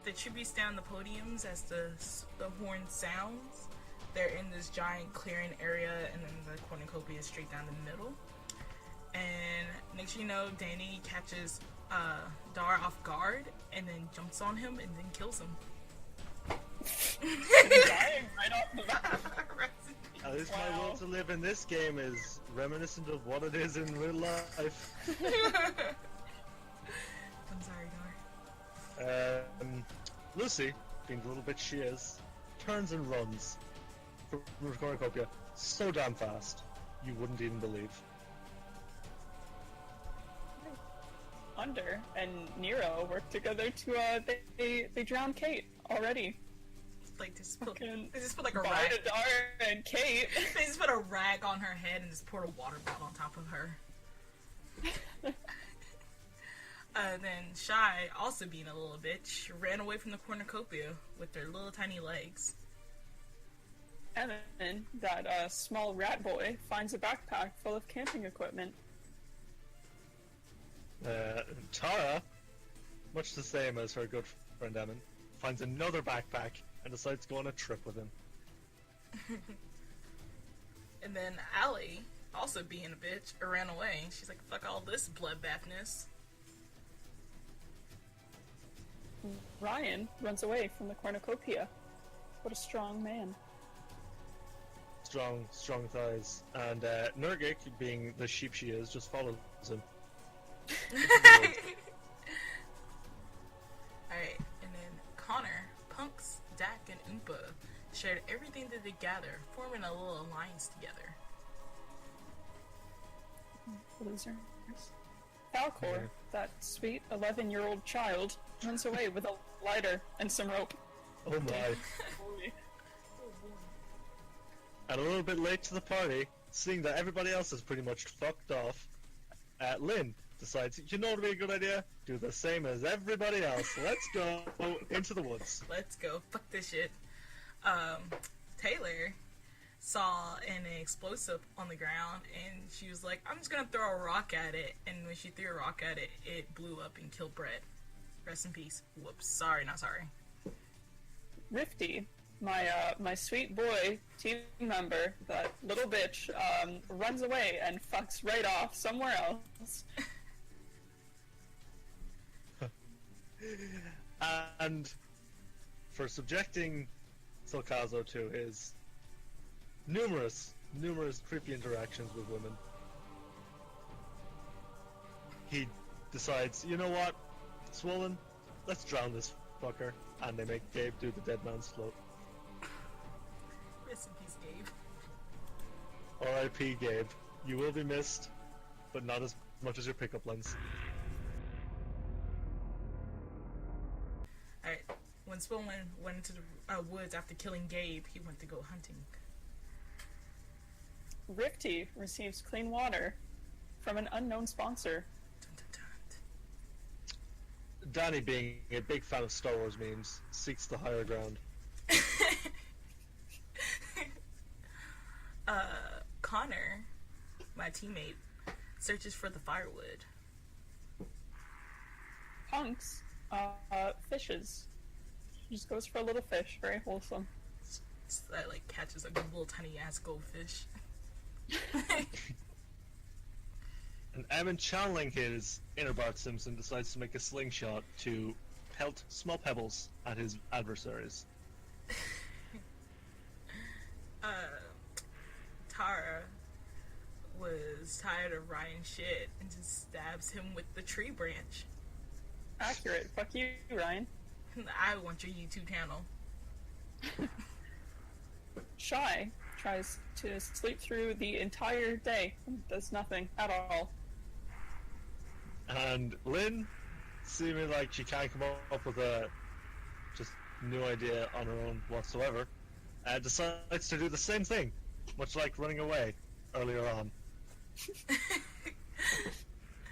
the tributes down the podiums as the horn sounds. They're in this giant clearing area, and then the cornucopia is straight down the middle. And next thing you know, Danny catches Darragh off guard, and then jumps on him, and then kills him. Dying right off the bat. At least my will to live in this game is reminiscent of what it is in real life. I'm sorry, Darragh. Lucy, being the little bitch she is, turns and runs from the cornucopia so damn fast, you wouldn't even believe. Under and Nero work together to they drown Kate already. Like they just put like a Bye rag. to Darragh and Kate. They just put a rag on her head and just poured a water bottle on top of her. Then Shy, also being a little bitch, ran away from the cornucopia with their little tiny legs. And then that small rat boy finds a backpack full of camping equipment. Tara, much the same as her good friend Emin, finds another backpack and decides to go on a trip with him. And then Allie, also being a bitch, ran away. She's like, fuck all this bloodbathness. Ryan runs away from the cornucopia. What a strong man. Strong thighs. And Nurgic, being the sheep she is, just follows him. Alright, and then Connor, Punks, Dak, and Oompa shared everything that they gather, forming a little alliance together. Losers. Falcor, that sweet 11-year-old child, runs away with a lighter and some rope. Oh my. And a little bit late to the party, seeing that everybody else is pretty much fucked off, Lynn decides, you know what would be a good idea? Do the same as everybody else. Let's go into the woods. Let's go. Fuck this shit. Taylor saw an explosive on the ground, and she was like, I'm just gonna throw a rock at it. And when she threw a rock at it, it blew up and killed Brett. Rest in peace. Whoops. Sorry, not sorry. Rifty, my sweet boy team member, that little bitch, runs away and fucks right off somewhere else. And for subjecting Solcazo to his numerous creepy interactions with women, he decides, you know what, Swollen, let's drown this fucker, and they make Gabe do the dead man's float. Rest in peace, Gabe. R.I.P. Gabe. You will be missed, but not as much as your pickup lines. Alright, when Swollen went into the woods after killing Gabe, he went to go hunting. Rifty receives clean water from an unknown sponsor. Dun, dun, dun. Danny, being a big fan of Star Wars memes, seeks the higher ground. Connor, my teammate, searches for the firewood. Punks, fishes. He just goes for a little fish, very wholesome. That like catches a little tiny ass goldfish. And Evan, channeling his inner Bart Simpson, decides to make a slingshot to pelt small pebbles at his adversaries. Tara was tired of Ryan's shit and just stabs him with the tree branch. Accurate. Fuck you, Ryan. I want your YouTube channel. Shy tries to sleep through the entire day and does nothing at all. And Lynn, seeming like she can't come up with a just new idea on her own whatsoever, decides to do the same thing, much like running away earlier on.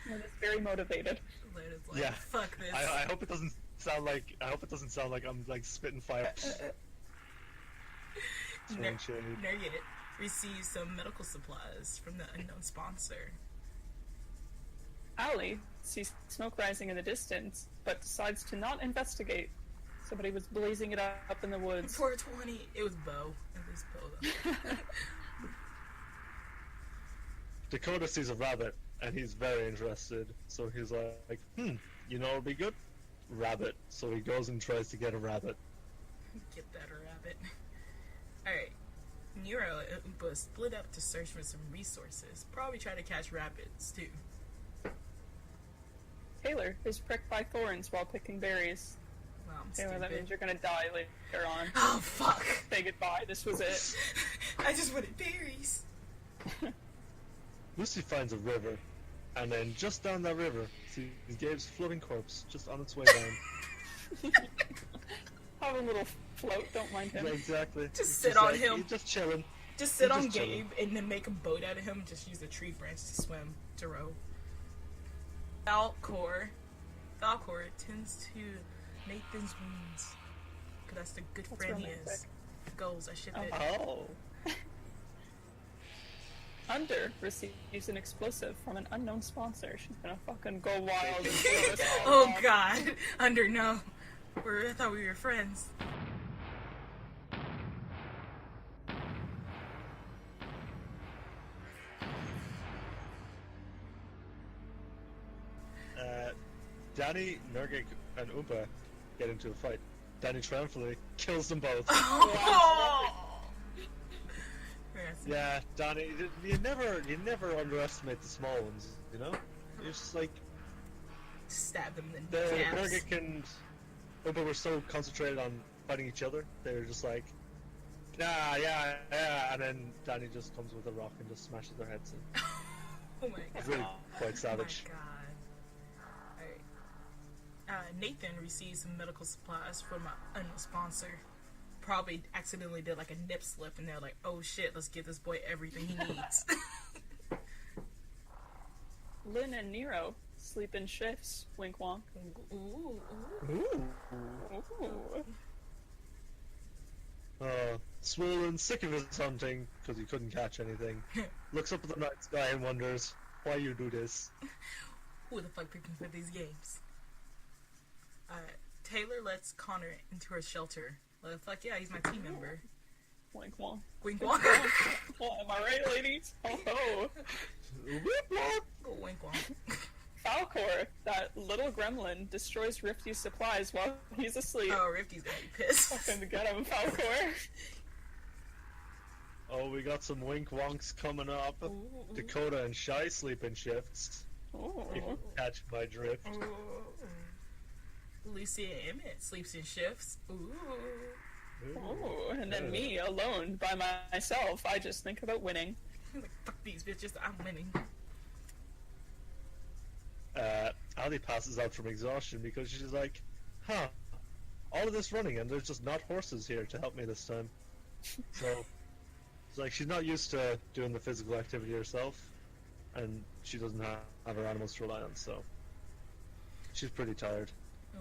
It's very motivated. It's like, Yeah. fuck this. I hope it doesn't sound like I'm like spitting fire. Nugget receives some medical supplies from the unknown sponsor. Allie sees smoke rising in the distance, but decides to not investigate, Somebody was blazing it up in the woods. 420. It was Bo. It was Bo, though. Dakota sees a rabbit, and he's very interested. So he's like, you know what'll be good? Rabbit. So he goes and tries to get a rabbit. Get that rabbit. Alright. Nero and Oompa split up to search for some resources. Probably try to catch rabbits, too. Taylor is pricked by thorns while picking berries. Well, I'm Taylor, stupid. that means you're gonna die later on. Oh, fuck! Say goodbye, this was it. I just wanted berries. Lucy finds a river, and then just down that river, sees Gabe's floating corpse just on its way down. Have a little float, don't mind him. Yeah, exactly. Just sit on like, him. He's just chilling. Just sit He's on just chilling. Gabe and then make a boat out of him. Just use a tree branch to swim, to row. Falcor tends to Nathan's wounds. Cause that's the good That's friend he is. romantic. Goals, I ship it. Oh. Under receives an explosive from an unknown sponsor. She's gonna fucking go wild and throw us all Oh off. god. Under, no. I thought we were friends. Danny, Nurgic, and Oompa get into a fight. Danny triumphantly kills them both. Oh. Yeah, Danny, you never underestimate the small ones, you know? It's just like, Stab them in the the calves. Nurgic and Oompa were so concentrated on fighting each other, they were just like, yeah, and then Danny just comes with a rock and just smashes their heads in. Oh my It's god. really quite savage. Oh my god. Alright. Nathan receives some medical supplies from an unknown sponsor. Probably accidentally did like a nip slip and they're like, oh shit, let's give this boy everything he needs. Lynn and Nero sleep in shifts. Wink wonk. Ooh. Ooh. Ooh. Swollen, sick of his hunting, because he couldn't catch anything, looks up at the night sky and wonders why you do this. Who the fuck picked me for these games? Taylor lets Connor into her shelter. Well, fuck yeah, he's my team member. Wink wonk. Wink wonk. Well, am I right, ladies? Oh ho! Go wink wonk. Falcor, that little gremlin, destroys Rifty's supplies while he's asleep. Oh, Rifty's gonna be pissed. Fucking get him, Falcor. Oh, we got some wink wonks coming up. Ooh. Dakota and Shy sleep in shifts. Ooh. If you catch my drift. Ooh. Lucy and Emmett sleeps in shifts. Ooh. Ooh. And then me, alone, by myself, I just think about winning. Like, fuck these bitches, I'm winning. Ali passes out from exhaustion because she's like, all of this running and there's just not horses here to help me this time. So, it's like she's not used to doing the physical activity herself, and she doesn't have her animals to rely on, so she's pretty tired. Oh.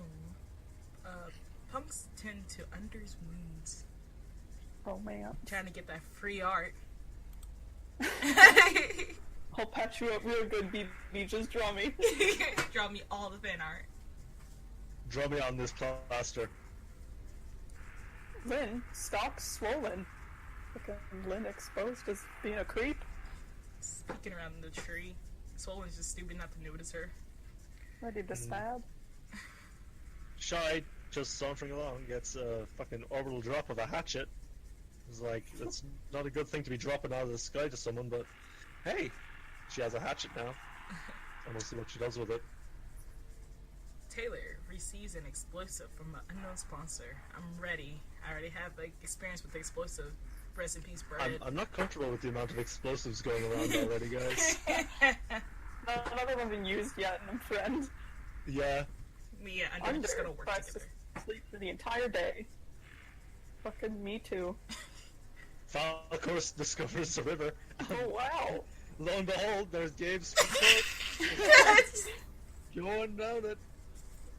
Punks tend to Under's wounds. Oh man. Trying to get that free art. I'll patch you up real good, BB. Just draw me. Draw me all the fan art. Draw me on this plaster. Lynn, stalks swollen. Fucking Lynn exposed as being a creep. Peeking around in the tree. Swollen's just stupid not to notice her. Ready to stab. Shy, just sauntering along, gets a fucking orbital drop of a hatchet. It's like, it's not a good thing to be dropping out of the sky to someone, but hey, she has a hatchet now. And we'll see what she does with it. Taylor receives an explosive from an unknown sponsor. I'm ready. I already have like experience with the explosive. Rest in peace, bread. I'm not comfortable with the amount of explosives going around already, guys. None of them have been used yet, and I'm friends. Yeah. Me and Under are just gonna work tries together. to sleep for the entire day. Fucking me too. Falcor discovers the river. Oh wow. Lo and behold, there's Gabe's going down it.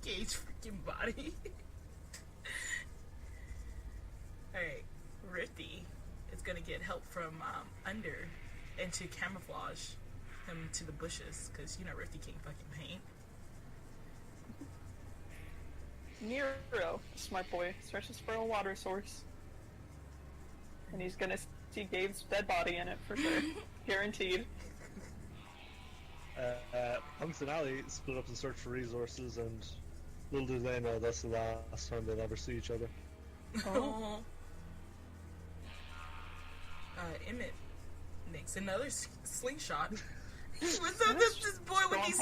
Gabe's freaking body. Alright, Rifty is gonna get help from Under and to camouflage him to the bushes because you know Rifty can't fucking paint. Nero, smart boy, searches for a water source. And he's gonna see Gabe's dead body in it for sure. Guaranteed. Punks and Ali split up to search for resources, and little do they know that's the last time they'll ever see each other. Oh. Emmett makes another slingshot. What's up with this boy with these?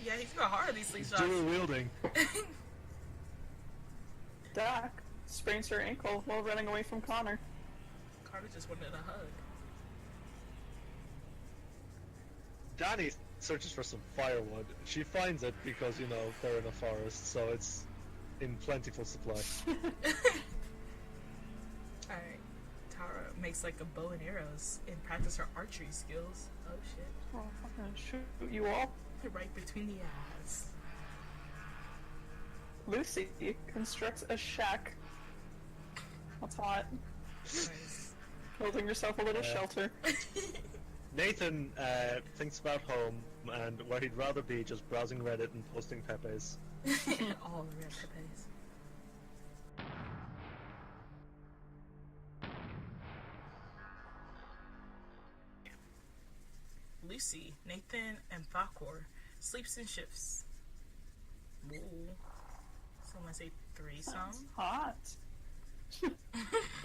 Yeah, he's got hard on these slingshots. Dual wielding. Doc sprains her ankle while running away from Connor. Carter just wanted a hug. Danny searches for some firewood. She finds it because, you know, they're in a forest, so it's in plentiful supply. Alright. Tara makes like a bow and arrows and practice her archery skills. Oh shit. Oh, I'm gonna shoot you all. Right between the eyes. Lucy constructs a shack. That's hot. Nice. Building yourself a little shelter. Nathan thinks about home and where he'd rather be just browsing Reddit and posting Pepes. All the red pepes. Lucy, Nathan, and Falcor sleeps in shifts. Ooh. Someone say threesome? That's hot.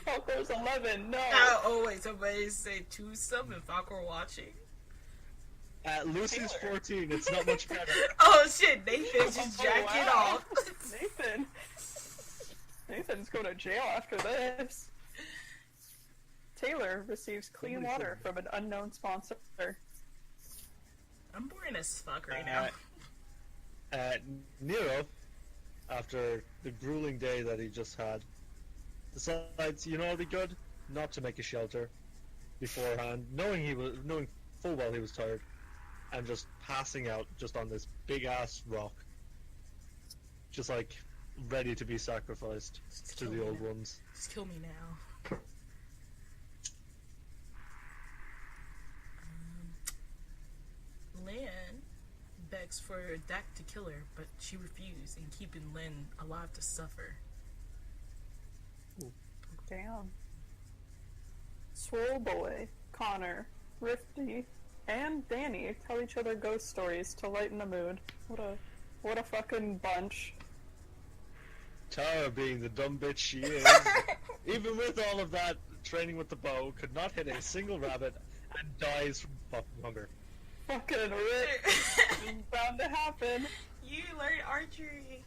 Falcor's 11, no! Oh wait, somebody say twosome and Falcor watching? Lucy's 14, it's not much better. Oh shit, Nathan's just jacking off. Nathan's going to jail after this. Taylor receives clean water from an unknown sponsor. I'm boring as fuck right now. Nero, after the grueling day that he just had, decides, you know, it'd be good not to make a shelter beforehand, knowing full well he was tired, and just passing out just on this big ass rock, just like ready to be sacrificed to the old ones. Just kill me now. Lynn begs for Dak to kill her, but she refused, and keeping Lynn alive to suffer. Damn. Swole Boy, Connor, Rifty, and Danny tell each other ghost stories to lighten the mood. What a fucking bunch. Tara, being the dumb bitch she is, even with all of that training with the bow, could not hit a single rabbit and dies from fucking hunger. Fucking rip. It's bound to happen. You learned archery.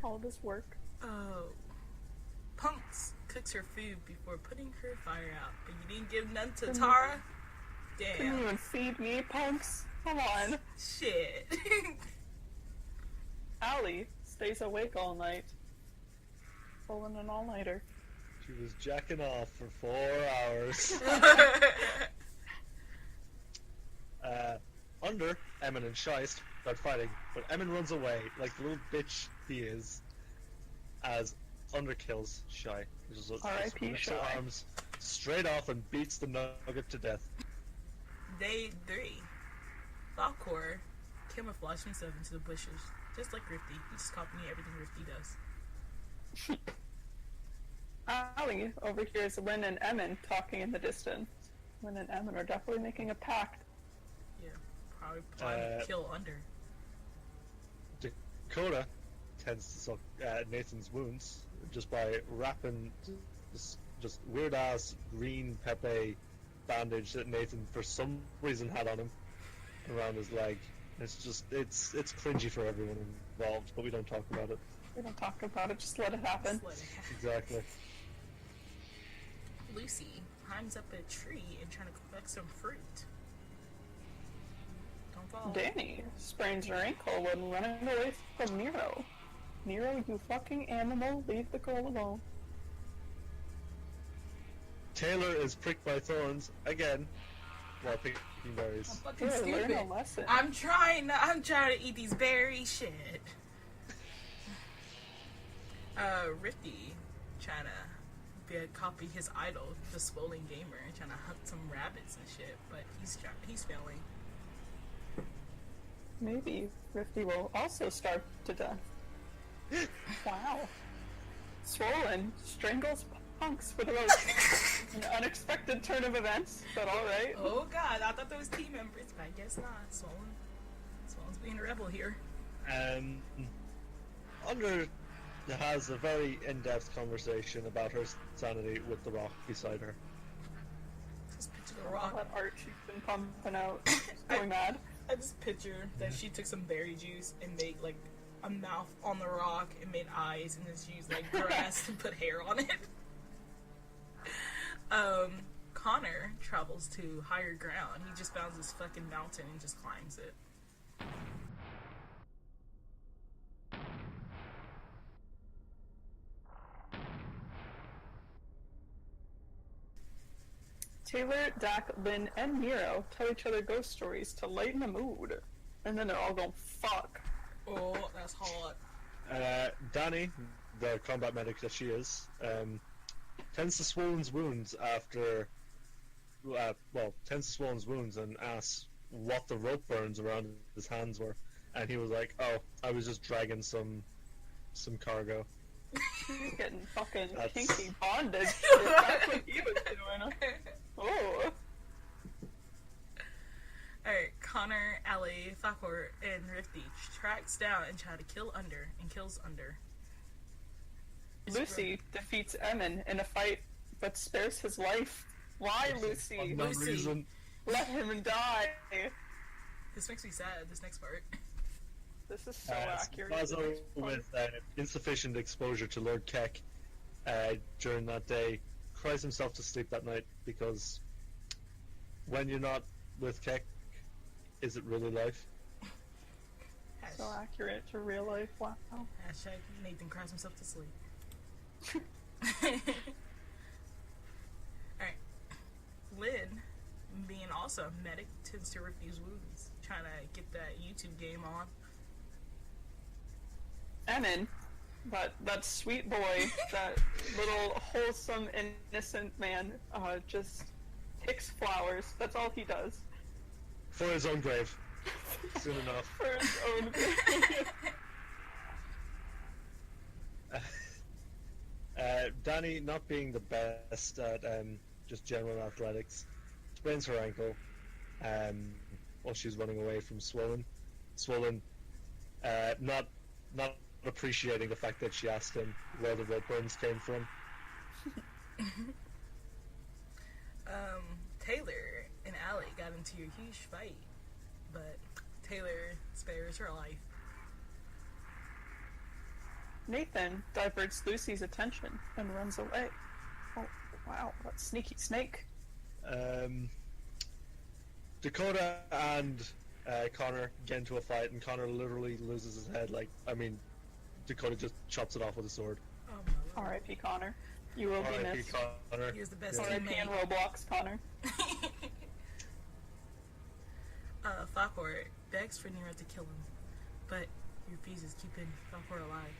All this work. Oh. Punks cooks her food before putting her fire out, but you didn't give none to Tara? Couldn't Damn. even feed me, punks. Come on. Shit. Allie stays awake all night. Pulling an all-nighter. She was jacking off for 4 hours. Under, Emin and Scheist start fighting, but Emin runs away like the little bitch he is, as Under kills Shy. He just R.I.P. lifts Shy. her arms straight off and beats the nugget to death. Day 3. Falcor camouflaged himself into the bushes, just like Rifty. He just copied everything Rifty does. Allie overhears Lynn and Emin talking in the distance. Lynn and Emin are definitely making a pact. Yeah, probably plotting to kill Under. Dakota tends to suck Nathan's wounds just by wrapping just weird ass green Pepe bandage that Nathan for some reason had on him around his leg. It's cringy for everyone involved, but we don't talk about it. We don't talk about it, just let it happen. Just let it happen. Exactly. Lucy climbs up a tree and trying to collect some fruit. Don't fall. Danny sprains her ankle when running away from Nero. Nero, you fucking animal, leave the girl alone. Taylor is pricked by thorns again while picking berries. I'm fucking Taylor, learn stupid. a lesson. I'm trying to eat these berries. Shit. Rifty trying to copy his idol, the swollen gamer, and trying to hunt some rabbits and shit, but he's failing. Maybe Rifty will also starve to death. Wow. Swollen strangles punks with a rope. An unexpected turn of events, but alright. Oh god, I thought that was team members, but I guess not. Swollen's being a rebel here. Under has a very in-depth conversation about her sanity with the rock beside her. Just picture the All rock. that art she's been pumping out. Going mad. I just picture that she took some berry juice and made like a mouth on the rock and made eyes, and then she used like grass to put hair on it. Connor travels to higher ground. He just found this fucking mountain and just climbs it. Taylor, Dak, Lynn, and Nero tell each other ghost stories to lighten the mood. And then they're all going, fuck. Oh, that's hot. Danny, the combat medic that she is, tends to Swollen's wounds after... tends to Swollen's wounds and asks what the rope burns around his hands were. And he was like, oh, I was just dragging some cargo. He's getting fucking That's- kinky bondage. That's what he was doing. Oh. Alright, Connor, Allie, Fakor, and Rifty tracks down and try to kills Under. Lucy defeats Emin in a fight, but spares his life. Why, Lucy? For no Lucy. reason. Let him die. This makes me sad, this next part. This is so accurate. Basil, with insufficient exposure to Lord Keck during that day, cries himself to sleep that night because when you're not with Keck, is it really life? So accurate to real life. Wow. Hashtag Nathan cries himself to sleep. Alright. Lynn, being also a medic, tends to refuse wounds, trying to get that YouTube game on. Emin, that sweet boy, that little wholesome, innocent man, just picks flowers. That's all he does. For his own grave. Soon enough. For his own good. Danny, not being the best at just general athletics, sprains her ankle while she's running away from Swollen. Swollen, not appreciating the fact that she asked him where the rope burns came from. Taylor and Allie got into a huge fight, but Taylor spares her life. Nathan diverts Lucy's attention and runs away. Oh, wow, that sneaky snake. Dakota and Connor get into a fight, and Connor literally loses his head. Dakota just chops it off with a sword. Oh my lord. R.I.P. Connor. You will be R.I.P. missed. Connor. He was the best R.I.P. teammate. in Roblox, Connor. Fakor begs for Nero to kill him, but he refuses, keeping Fakor alive.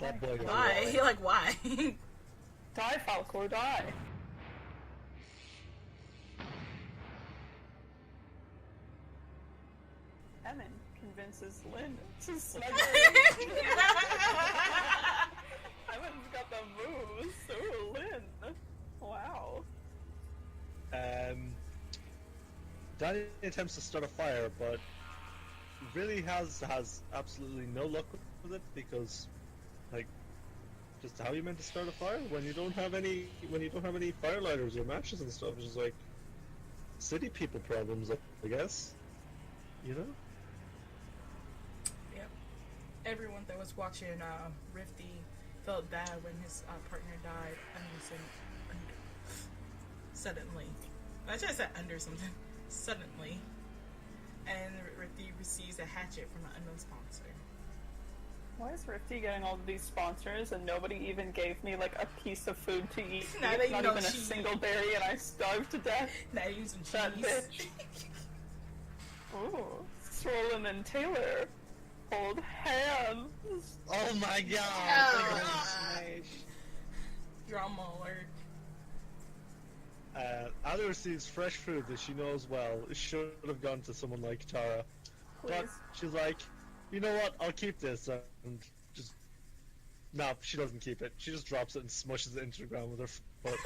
That boy got Why? alive. You're like, why? Die, Falcor, die. Emin convinces Lynn to snuggle. Emin's got the moves. So Lynn. Wow. Danny attempts to start a fire, but really has absolutely no luck with it because, just how you meant to start a fire when you don't have any fire lighters or matches and stuff. It's just like city people problems, I guess. You know. Yep. Everyone that was watching Rifty felt bad when his partner died suddenly. I should have said under something. Suddenly. And Rifty receives a hatchet from an unknown sponsor. Why is Rifty getting all of these sponsors and nobody even gave me a piece of food to eat? Not even a cheese. single berry, and I starved to death. Now you some That cheese. bitch. Ooh, Swollen and Taylor hold hands. Oh my god! Oh. Drama alert. Ali receives fresh food that she knows well should have gone to someone like Tara. But Please. she's like, you know what, I'll keep this, and just... No, she doesn't keep it. She just drops it and smushes it into the ground with her foot.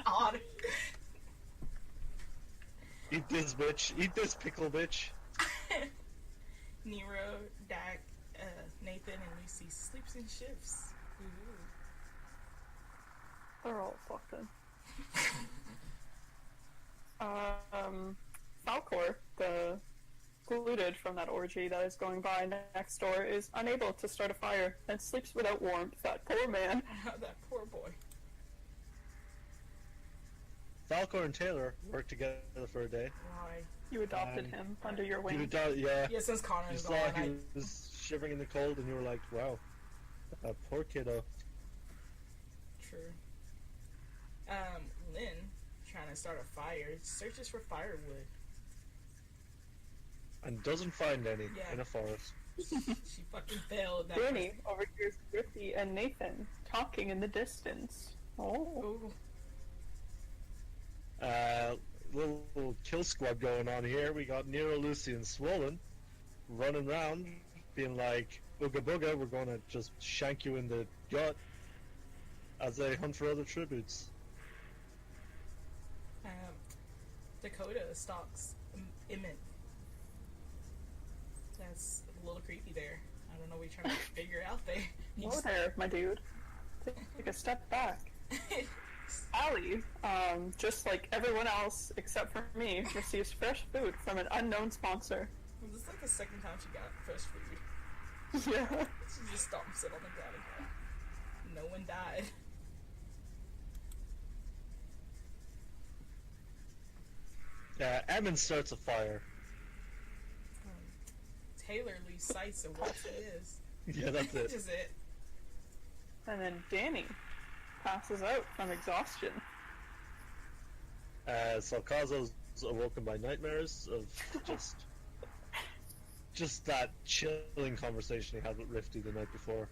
Odd. Eat this, bitch. Eat this, pickle, bitch. Nero, Dak, Nathan, and Lucy sleeps in shifts. Ooh. They're all fucked in. Falcor, the excluded from that orgy that is going by next door, is unable to start a fire and sleeps without warmth. That poor man. That poor boy. Falcor and Taylor work together for a day. Why? You adopted him under your wing. Yeah. Yeah, since Connor You is saw gone, he was shivering in the cold, and you were like, wow, that poor kiddo. True. Lynn, trying to start a fire, searches for firewood. And doesn't find any Yeah. in a forest. She fucking failed that. Danny overhears Griffey and Nathan talking in the distance. Oh. Ooh. Little kill squad going on here. We got Nero, Lucy, and Swollen running around, being like, "Ooga booga, we're gonna just shank you in the gut," as they hunt for other tributes. Dakota stalks Emmett. That's a little creepy there. I don't know what you're trying to figure out there. He Whoa just- there, my dude. Take a step back. Allie, just like everyone else except for me, receives fresh food from an unknown sponsor. This is like the second time she got fresh food. Yeah. She just stomps it on the ground again. No one died. Emmons starts a fire. Taylor loses sight of what she is. Yeah, that's it. Which is it. And then Danny passes out from exhaustion. Salcazo's awoken by nightmares of just that chilling conversation he had with Rifty the night before.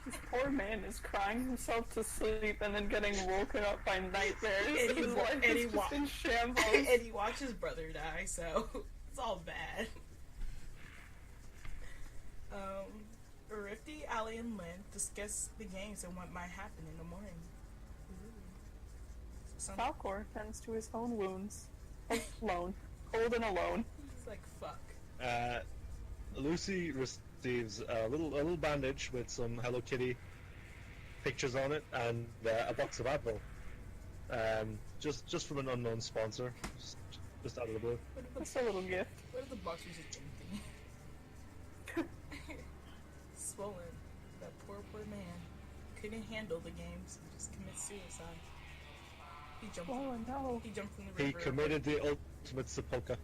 This poor man is crying himself to sleep and then getting woken up by nightmares. His life is just in shambles. And he watched his brother die, so it's all bad. Rifty, Allie, and Lynn discuss the games and what might happen in the morning. Falcor tends to his own wounds. Alone. Cold and alone. He's like, fuck. Lucy receives a little bandage with some Hello Kitty pictures on it and a box of Advil. Just from an unknown sponsor. Just out of the blue. Just a little gift. What if the box was just empty? Swollen. That poor man. Couldn't handle the games and just commit suicide. He jumped. Oh no. He jumped in the river. He committed the ultimate sepulchre.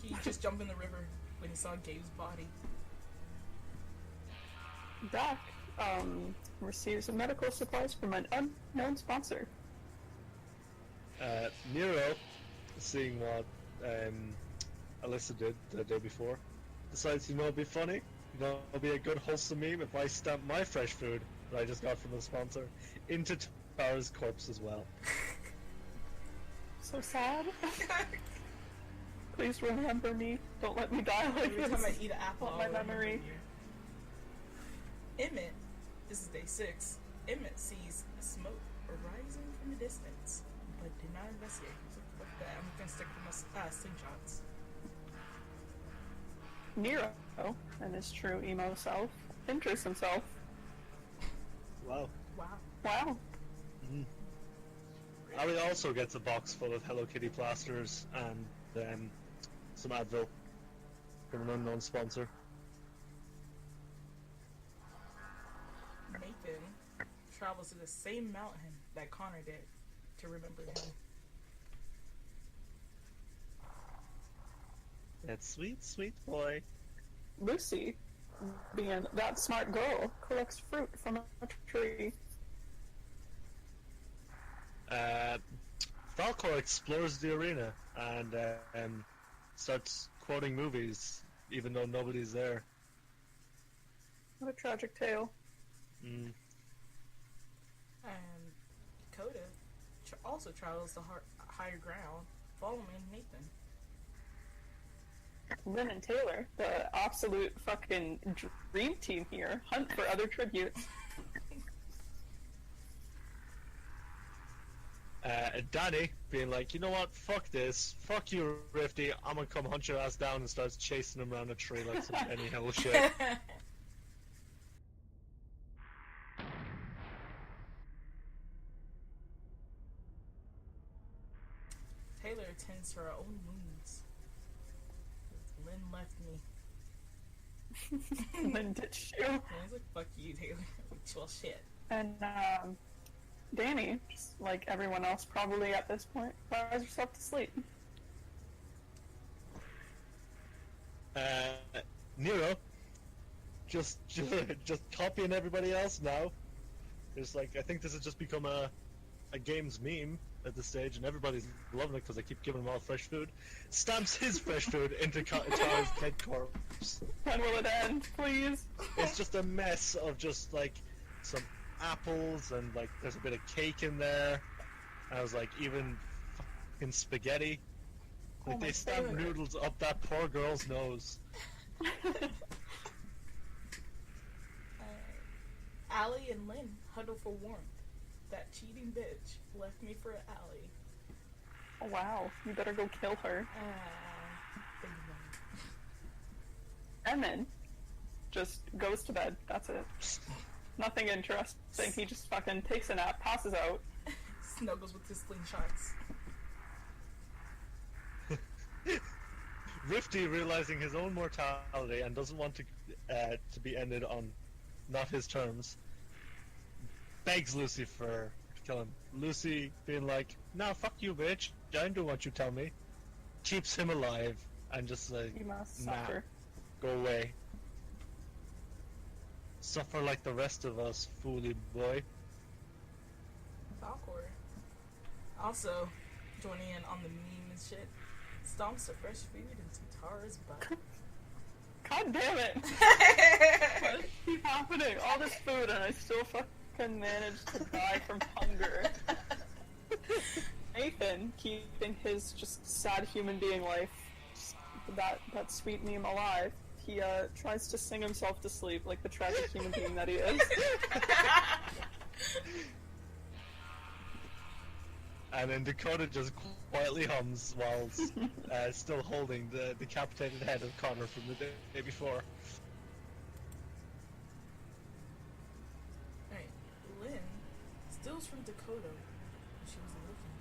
He just jumped in the river when he saw Gabe's body. Dak receives medical supplies from an unknown sponsor. Nero, seeing what Alyssa did the day before, decides, it'd be funny. It'll be a good wholesome meme if I stamp my fresh food that I just got from the sponsor into Tara's corpse as well. So sad. Please remember me. Don't let me die like Every this. time I eat an apple, Want I'll my remember memory. you. Emmett, this is day 6. Emmett sees smoke arising from the distance, but did not investigate. So fuck that. I'm gonna stick with my slingshots. Nero, and his true emo self, injures himself. Wow. Wow. Wow. Ali also gets a box full of Hello Kitty plasters and some Advil from an unknown sponsor. Nathan travels to the same mountain that Connor did to remember him. That sweet, sweet boy. Lucy, being that smart girl, collects fruit from a tree. Falcor explores the arena and starts quoting movies, even though nobody's there. What a tragic tale. Mm. And Dakota also travels to higher ground, following Nathan. Lynn and Taylor, the absolute fucking dream team here, hunt for other tributes. Danny being like, you know what, fuck this, fuck you, Rifty, I'm gonna come hunt your ass down, and starts chasing him around a tree like some any hell shit. Taylor attends to her own wounds. Lynn left me. Lynn ditched you. I was like, fuck you, Taylor. Well, shit. And, Danny, just like everyone else probably at this point, cries herself to sleep. Nero, just copying everybody else now. There's like, I think this has just become a game's meme at this stage, and everybody's loving it because I keep giving him all fresh food. Stamps his fresh food into Charles' dead corpse. When will it end, please? It's just a mess of just like some apples, and like there's a bit of cake in there. I was like, even fucking spaghetti. Like Oh, they my stamp favorite. noodles up that poor girl's nose. Allie and Lynn huddle for warmth. That cheating bitch left me for Allie. Oh, wow, you better go kill her. Big one. Emin just goes to bed, that's it. Nothing interesting, he just fucking takes a nap, passes out. Snuggles with his slingshots. Rifty, realizing his own mortality and doesn't want to be ended on not his terms, begs Lucy to kill him. Lucy being like, "Nah, fuck you, bitch. I don't do what you tell me." Keeps him alive and just like, You must nah, suffer. go away. Suffer like the rest of us, fooly boy. Falcor. Also, joining in on the meme and shit, stomps the fresh food into Tara's butt. God damn it! What keep happening? All this food and I still fucking managed to die from hunger. Nathan, keeping his just sad human being life, that sweet meme alive, he tries to sing himself to sleep like the tragic human being that he is. And then Dakota just quietly hums while still holding the decapitated head of Connor from the day before. Right. Lynn steals from Dakota when she was looking.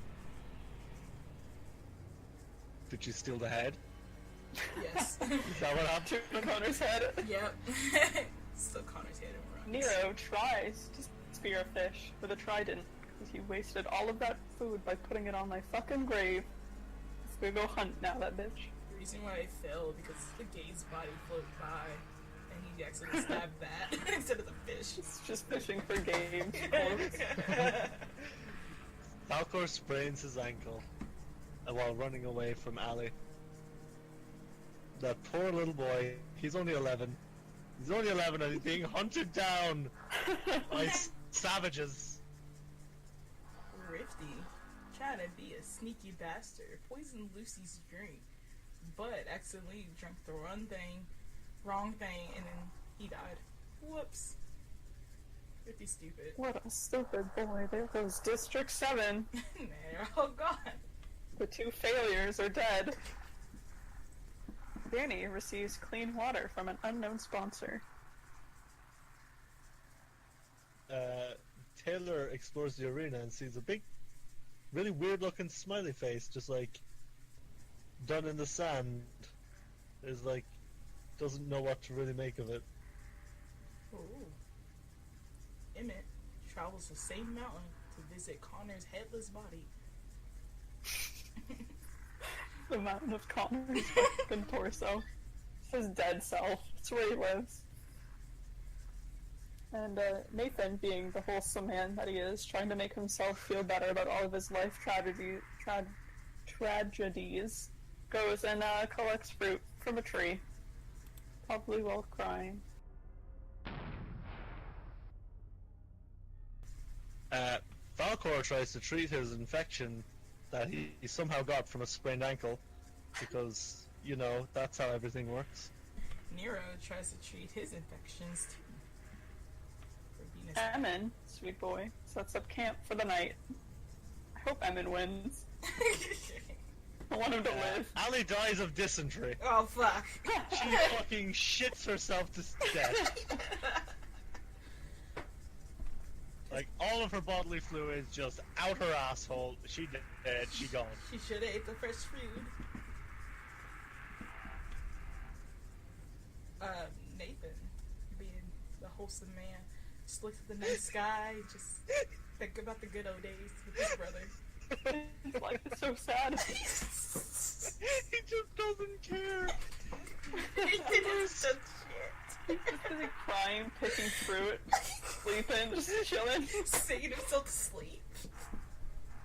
Did she steal the head? Yes. Is that what happened? To Connor's head. Yep. Still Connor's head and runs. Nero tries to spear a fish with a trident because he wasted all of that food by putting it on my fucking grave. Let's go hunt now, that bitch. The reason why I fell because the gaze's body floated by and he accidentally stabbed that instead of the fish. It's just fishing for game. Falcor sprains his ankle while running away from Allie. That poor little boy, he's only 11. He's only 11 and he's being hunted down by savages. Rifty, trying to be a sneaky bastard, poisoned Lucy's drink, but accidentally drank the wrong thing, and then he died. Whoops. Pretty stupid. What a stupid boy. There goes District 7. They're all gone. The two failures are dead. Danny receives clean water from an unknown sponsor. Taylor explores the arena and sees a big, really weird looking smiley face just like done in the sand. Is like, doesn't know what to really make of it. Ooh. Emmett travels the same mountain to visit Connor's headless body. The mountain of Connor's fucking torso. His dead self. That's where he lives. And Nathan, being the wholesome man that he is, trying to make himself feel better about all of his life tragedies, goes and collects fruit from a tree. Probably while crying. Falcor Falcor tries to treat his infection that he somehow got from a sprained ankle, because, you know, that's how everything works. Nero tries to treat his infections too. For being Emin, sweet boy, sets up camp for the night. I hope Emin wins. I want him to live. Ali dies of dysentery. Oh fuck. She fucking shits herself to death. Like, all of her bodily fluids just out her asshole. She dead, she gone. She should have ate the fresh food. Nathan, being the wholesome man, just looks at the night sky, just think about the good old days with his brother. His life is so sad. He just doesn't care. He didn't shit. He's just busy crying, picking fruit, sleeping, just chilling. Singing himself to sleep.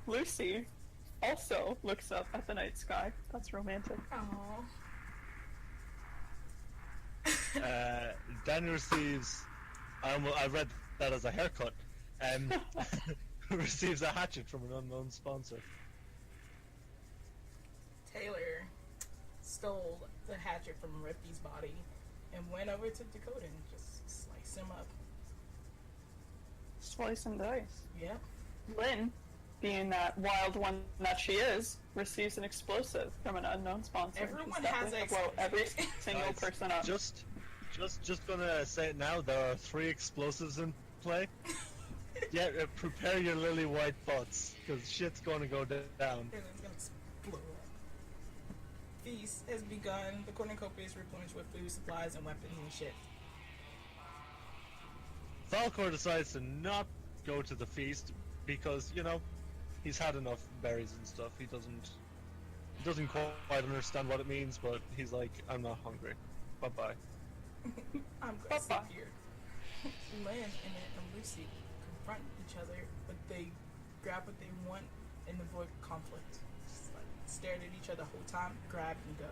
Lucy also looks up at the night sky. That's romantic. Aww. Dan receives, I read that as a haircut, receives a hatchet from an unknown sponsor. Taylor stole the hatchet from Rifty's body and went over to Dakota and just sliced him up. Slice and dice. Yep. Lynn, being that wild one that she is, receives an explosive from an unknown sponsor. Everyone It's has definitely an gonna blow every explosive. single Guys, person up. Just gonna say it now, there are 3 explosives in play. Yeah, prepare your lily white butts, because shit's gonna go down. And it's gonna explode. Feast has begun. The cornucopia is replenished with food, supplies, and weapons and shit. Falcor decides to not go to the feast because, you know, he's had enough berries and stuff. He doesn't quite understand what it means, but he's like, I'm not hungry. Bye-bye. I'm gonna sit here. Lynn and Lucy confront each other, but they grab what they want and avoid conflict. Just like stared at each other the whole time, grab and go.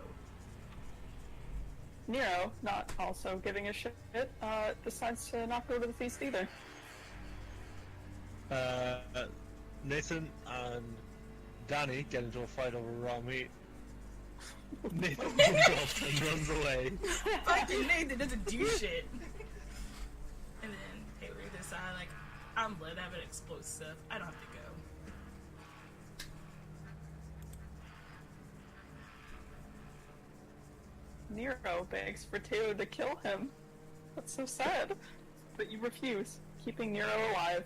Nero, not also giving a shit, decides to not go to the feast either. Nathan and Danny get into a fight over raw meat. Nathan runs off and runs away. Fucking Nathan doesn't do shit. And then Taylor decides, like, I'm glad I have an explosive. I don't have to go. Nero begs for Taylor to kill him. That's so sad. But you refuse, keeping Nero alive.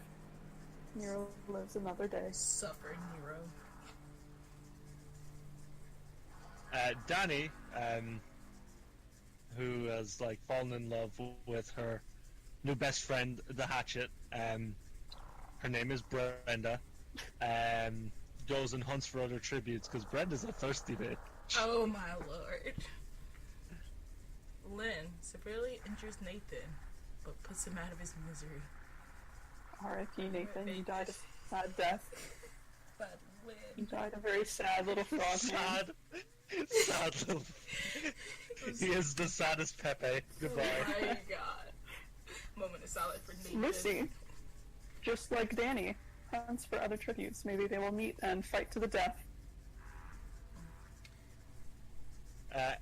Nero lives another day. Suffer, Nero. Danny, who has like fallen in love with her new best friend, the Hatchet. Her name is Brenda. Goes and hunts for other tributes because Brenda's a thirsty bitch. Oh my lord. Lynn severely injures Nathan, but puts him out of his misery. R.I.P. Nathan, you died a sad death. But You Lynn, died a very sad little frog man. Sad little. He is the saddest Pepe. Goodbye. oh my god. Moment of silence for Nathan. Lucy, just like Danny, hunts for other tributes. Maybe they will meet and fight to the death.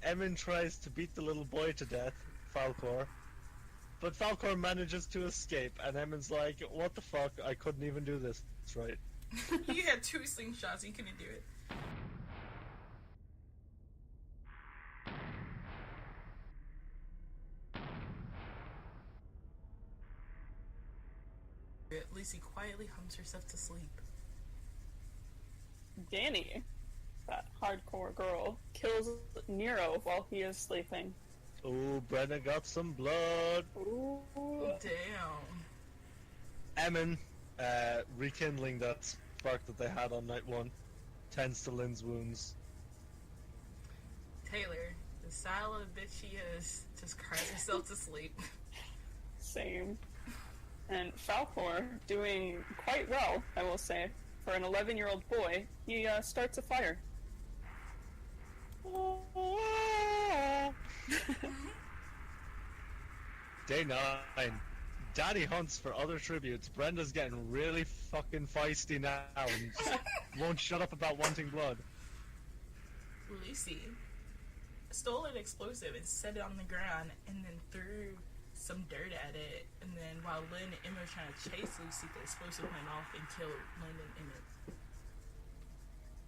Emin tries to beat the little boy to death, Falcor. But Falcor manages to escape, and Emin's like, what the fuck, I couldn't even do this. That's right. You had 2 slingshots, you couldn't do it. Lucy quietly hums herself to sleep. Danny, that hardcore girl, kills Nero while he is sleeping. Ooh, Brenda got some blood. Ooh. Damn. Emin, rekindling that spark that they had on night 1, tends to Lynn's wounds. Taylor, the silent bitch she is, just cries herself to sleep. Same. And Falcor, doing quite well, I will say, for an 11-year-old boy, he starts a fire. Day 9. Daddy hunts for other tributes. Brenda's getting really fucking feisty now and just won't shut up about wanting blood. Lucy stole an explosive and set it on the ground and then threw some dirt at it. And then while Lynn and Emma were trying to chase Lucy, the explosive went off and killed Lynn and Emma.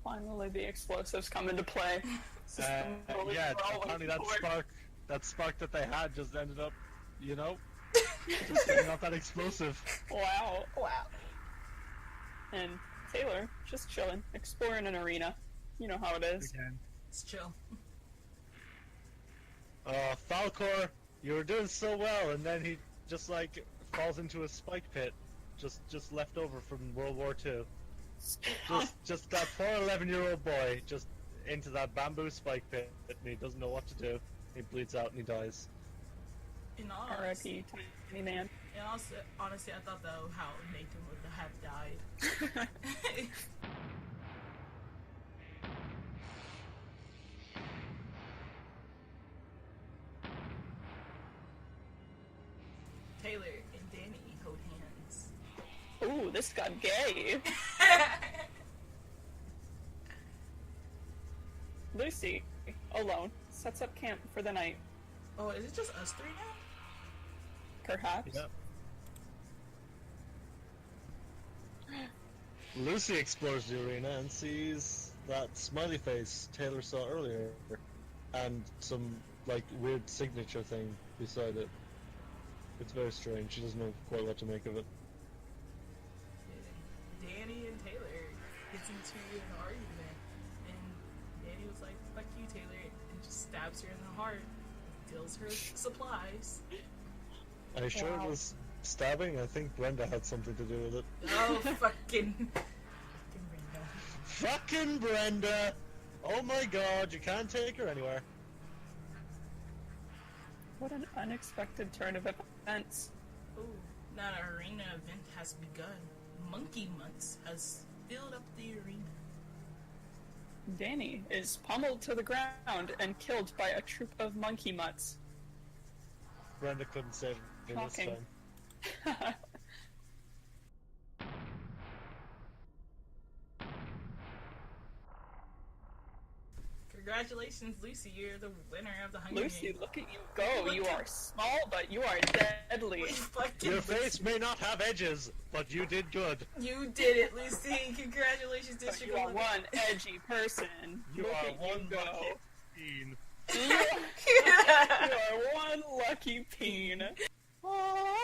Finally, the explosives come into play. Yeah, apparently that spark that they had just ended up, you know, just setting off that explosive. Wow. And Taylor, just chilling, exploring an arena. You know how it is. Again. It's chill. Falcor, you were doing so well, and then he just like falls into a spike pit, just left over from World War II. Just that poor 11-year-old boy just into that bamboo spike pit, and he doesn't know what to do. He bleeds out and he dies. In all R.I.P. Tiny man. And also, honestly, I thought though how Nathan would have died. Taylor and Danny hold hands. Ooh, this got gay. Lucy, alone, sets up camp for the night. Oh, is it just us three now? Perhaps. Yep. Lucy explores the arena and sees that smiley face Taylor saw earlier, and some like weird signature thing beside it. It's very strange. She doesn't know quite what to make of it. Danny and Taylor gets into an argument, and Danny was like, "Fuck you, Taylor," and just stabs her in the heart, steals her supplies. Are you sure it was stabbing? I think Brenda had something to do with it. Oh, fucking Brenda. Fucking Brenda! Oh my god, you can't take her anywhere. What an unexpected turn of events. Ooh, now the arena event has begun. Monkey Mutts has filled up the arena. Danny is pummeled to the ground and killed by a troop of monkey mutts. Brenda couldn't save her this Shocking. time. Congratulations, Lucy, you're the winner of the Hunger Lucy, Games. look at you go. You are small, but you are deadly. Fucking Your face may not have edges, but you did good. You did it, Lucy. Congratulations, But District you are 11. one edgy person. You Look are at one you go. lucky teen. You are one lucky peen. Aww.